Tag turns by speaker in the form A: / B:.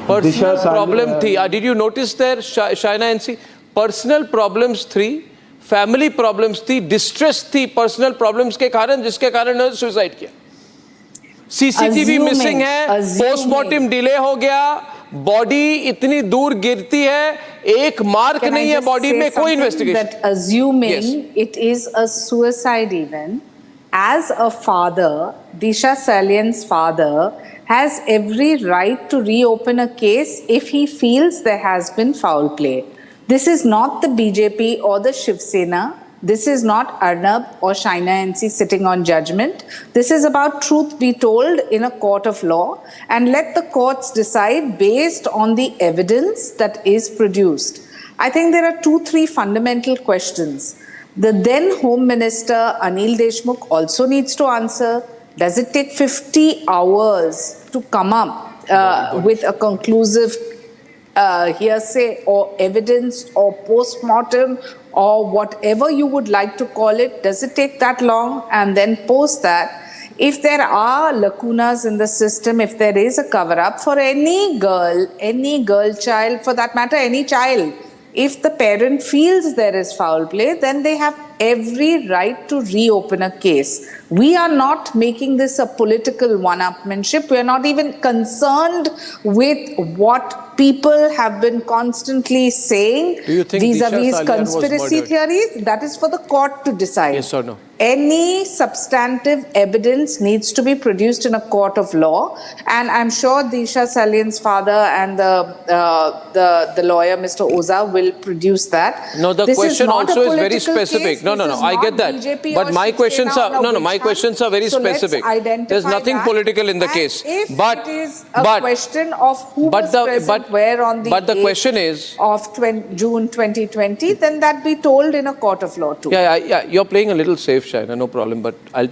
A: Personal problem थी. Did you notice there, Shaina NC? Personal problems थी, family problems थी, distress थी personal problems के कारण, जिसके कारण उन्होंने सुसाइड किया. सीसीटीवी मिसिंग है, पोस्टमार्टम डिले हो गया, बॉडी इतनी दूर गिरती है, एक मार्क नहीं है बॉडी में, कोई investigation.
B: Assuming it is a suicide event, as a father, Disha Salian's father has every right to reopen a case if he feels there has been foul play. This is not the BJP or the Shiv Sena. This is not Arnab or Shaina NC sitting on judgment. This is about truth be told in a court of law, and let the courts decide based on the evidence that is produced. I think there are 2-3 fundamental questions. The then Home Minister Anil Deshmukh also needs to answer. Does it take 50 hours to come up with a conclusive hearsay or evidence or post-mortem or whatever you would like to call it? Does it take that long? And then post that, if there are lacunas in the system, if there is a cover-up for any girl child, for that matter, any child, if the parent feels there is foul play, then they have every right to reopen a case. We are not making this a political one-upmanship. We are not even concerned with what people have been constantly saying vis-a-vis conspiracy theories. That is for the court to decide.
A: Yes or no?
B: Any substantive evidence needs to be produced in a court of law, and I'm sure Disha Salian's father and the lawyer, Mr. Oza, will produce that.
A: No, the question also is very specific. No, I get that. But my questions are my questions are very specific. There's nothing political in the case.
B: But it is a question of who was present where on the
A: but the question is
B: of June 2020, then that be told in a court of law too.
A: Yeah, you're playing a little safe, Shaina, no problem. But I'll